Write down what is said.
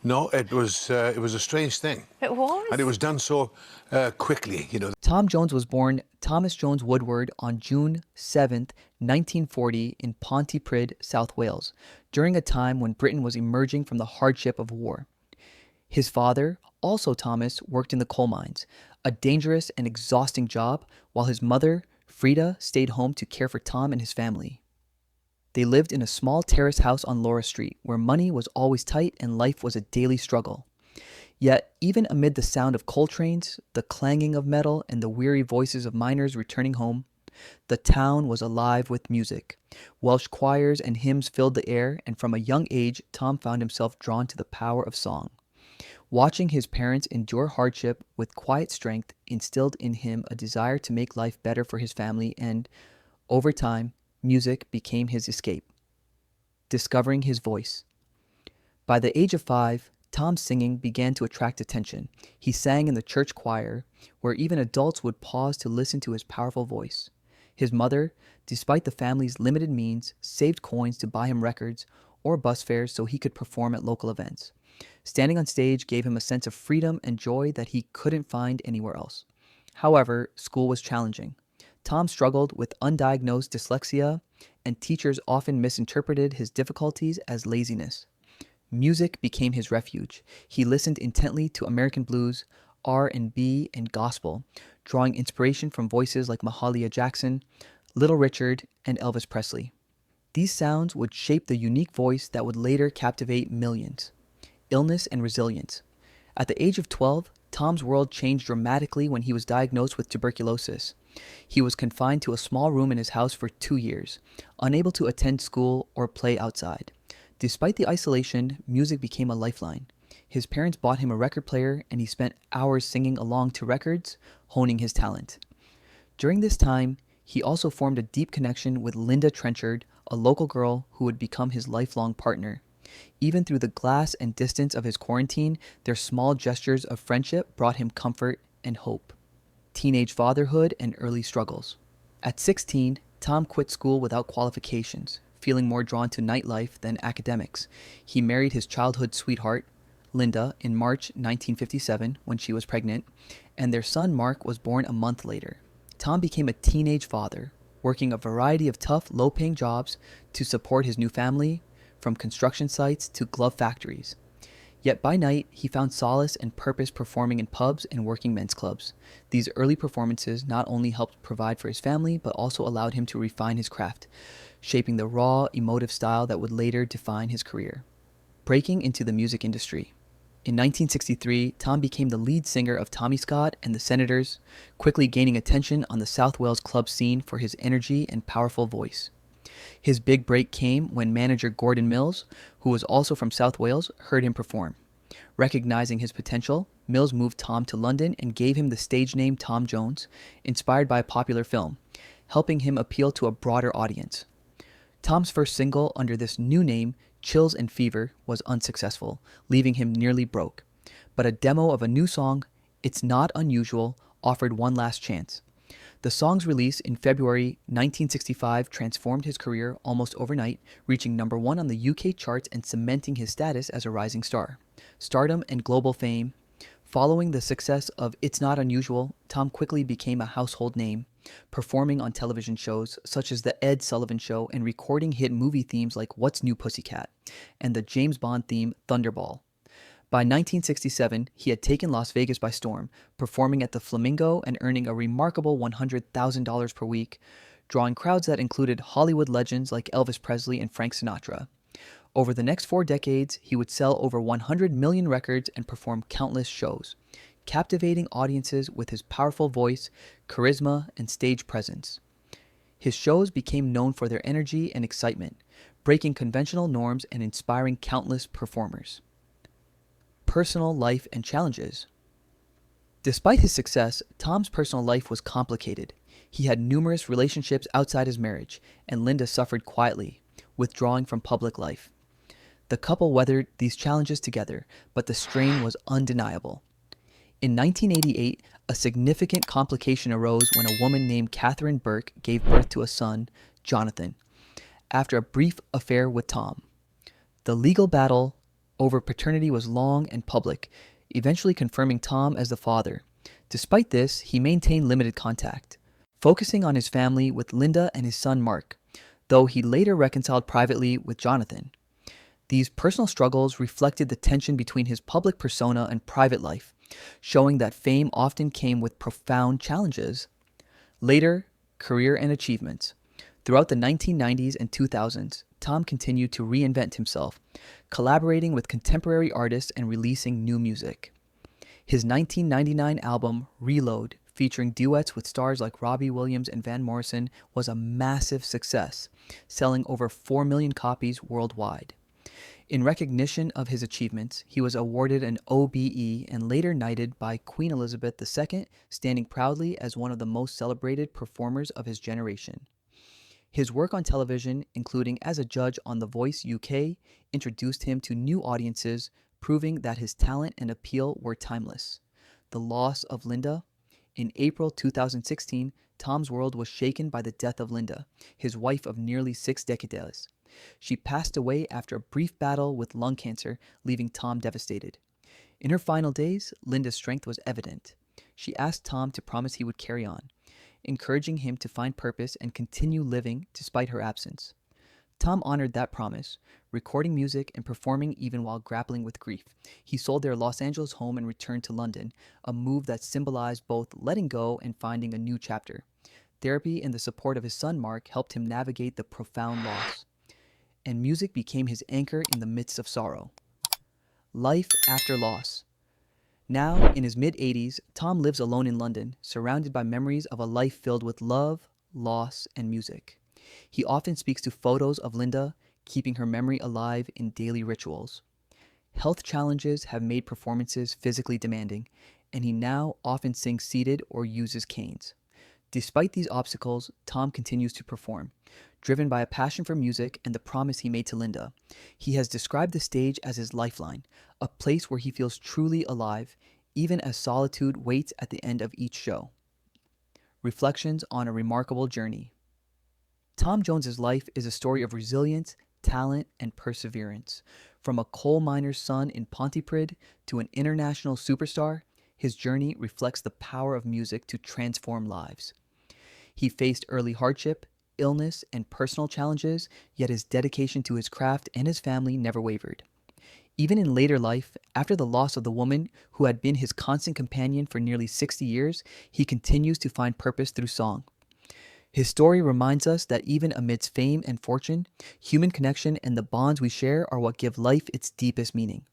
No, it was a strange thing, It and it was? was done so quickly. Tom Jones was born Thomas Jones Woodward on June 7th, 1940 in Pontypridd, South Wales, during a time when Britain was emerging from the hardship of war. His father, also Thomas, worked in the coal mines, a dangerous and exhausting job, while his mother, Frida, stayed home to care for Tom and his family. They lived in a small terrace house on Laura Street, where money was always tight and life was a daily struggle. Yet, even amid the sound of coal trains, the clanging of metal, and the weary voices of miners returning home, the town was alive with music. Welsh choirs and hymns filled the air, and from a young age, Tom found himself drawn to the power of song. Watching his parents endure hardship with quiet strength instilled in him a desire to make life better for his family, and, over time, music became his escape. Discovering his voice. By the age of 5, Tom's singing began to attract attention. He sang in the church choir, where even adults would pause to listen to his powerful voice. His mother, despite the family's limited means, saved coins to buy him records or bus fares so he could perform at local events. Standing on stage gave him a sense of freedom and joy that he couldn't find anywhere else. However, school was challenging. Tom struggled with undiagnosed dyslexia, and teachers often misinterpreted his difficulties as laziness. Music became his refuge. He listened intently to American blues, R&B, and gospel, drawing inspiration from voices like Mahalia Jackson, Little Richard, and Elvis Presley. These sounds would shape the unique voice that would later captivate millions. Illness and resilience. At the age of 12, Tom's world changed dramatically when he was diagnosed with tuberculosis. He was confined to a small room in his house for 2 years, unable to attend school or play outside. Despite the isolation, music became a lifeline. His parents bought him a record player, and he spent hours singing along to records, honing his talent. During this time, he also formed a deep connection with Linda Trenchard, a local girl who would become his lifelong partner. Even through the glass and distance of his quarantine, their small gestures of friendship brought him comfort and hope. Teenage fatherhood and early struggles. At 16, Tom quit school without qualifications, feeling more drawn to nightlife than academics. He married his childhood sweetheart, Linda, in March 1957 when she was pregnant, and their son Mark was born a month later. Tom became a teenage father, working a variety of tough, low-paying jobs to support his new family, from construction sites to glove factories. Yet by night, he found solace and purpose performing in pubs and working men's clubs. These early performances not only helped provide for his family, but also allowed him to refine his craft, shaping the raw, emotive style that would later define his career. Breaking into the music industry. In 1963, Tom became the lead singer of Tommy Scott and the Senators, quickly gaining attention on the South Wales club scene for his energy and powerful voice. His big break came when manager Gordon Mills, who was also from South Wales, heard him perform. Recognizing his potential, Mills moved Tom to London and gave him the stage name Tom Jones, inspired by a popular film, helping him appeal to a broader audience. Tom's first single under this new name, Chills and Fever, was unsuccessful, leaving him nearly broke. But a demo of a new song, It's Not Unusual, offered one last chance. The song's release in February 1965 transformed his career almost overnight, reaching number 1 on the UK charts and cementing his status as a rising star. Stardom and global fame. Following the success of It's Not Unusual, Tom quickly became a household name, performing on television shows such as The Ed Sullivan Show and recording hit movie themes like What's New Pussycat and the James Bond theme Thunderball. By 1967, he had taken Las Vegas by storm, performing at the Flamingo and earning a remarkable $100,000 per week, drawing crowds that included Hollywood legends like Elvis Presley and Frank Sinatra. Over the next 4 decades, he would sell over 100 million records and perform countless shows, captivating audiences with his powerful voice, charisma, and stage presence. His shows became known for their energy and excitement, breaking conventional norms and inspiring countless performers. Personal life and challenges. Despite his success, Tom's personal life was complicated. He had numerous relationships outside his marriage, and Linda suffered quietly, withdrawing from public life. The couple weathered these challenges together, but the strain was undeniable. In 1988, a significant complication arose when a woman named Catherine Burke gave birth to a son, Jonathan, after a brief affair with Tom. The legal battle over paternity was long and public, eventually confirming Tom as the father. Despite this, he maintained limited contact, focusing on his family with Linda and his son Mark, though he later reconciled privately with Jonathan. These personal struggles reflected the tension between his public persona and private life, showing that fame often came with profound challenges. Later, career and achievements. Throughout the 1990s and 2000s, Tom continued to reinvent himself, collaborating with contemporary artists and releasing new music. His 1999 album, Reload, featuring duets with stars like Robbie Williams and Van Morrison, was a massive success, selling over 4 million copies worldwide. In recognition of his achievements, he was awarded an OBE and later knighted by Queen Elizabeth II, standing proudly as one of the most celebrated performers of his generation. His work on television, including as a judge on The Voice UK, introduced him to new audiences, proving that his talent and appeal were timeless. The loss of Linda. In April 2016, Tom's world was shaken by the death of Linda, his wife of nearly 6 decades. She passed away after a brief battle with lung cancer, leaving Tom devastated. In her final days, Linda's strength was evident. She asked Tom to promise he would carry on, encouraging him to find purpose and continue living despite her absence. Tom honored that promise, recording music and performing even while grappling with grief. He sold their Los Angeles home and returned to London, a move that symbolized both letting go and finding a new chapter. Therapy and the support of his son Mark helped him navigate the profound loss, and music became his anchor in the midst of sorrow. Life after loss. Now, in his mid-80s, Tom lives alone in London, surrounded by memories of a life filled with love, loss, and music. He often speaks to photos of Linda, keeping her memory alive in daily rituals. Health challenges have made performances physically demanding, and he now often sings seated or uses canes. Despite these obstacles, Tom continues to perform, driven by a passion for music and the promise he made to Linda. He has described the stage as his lifeline, a place where he feels truly alive, even as solitude waits at the end of each show. Reflections on a remarkable journey. Tom Jones's life is a story of resilience, talent, and perseverance. From a coal miner's son in Pontypridd to an international superstar, his journey reflects the power of music to transform lives. He faced early hardship, illness, and personal challenges, yet his dedication to his craft and his family never wavered. Even in later life, after the loss of the woman who had been his constant companion for nearly 60 years, he continues to find purpose through song. His story reminds us that even amidst fame and fortune, human connection and the bonds we share are what give life its deepest meaning.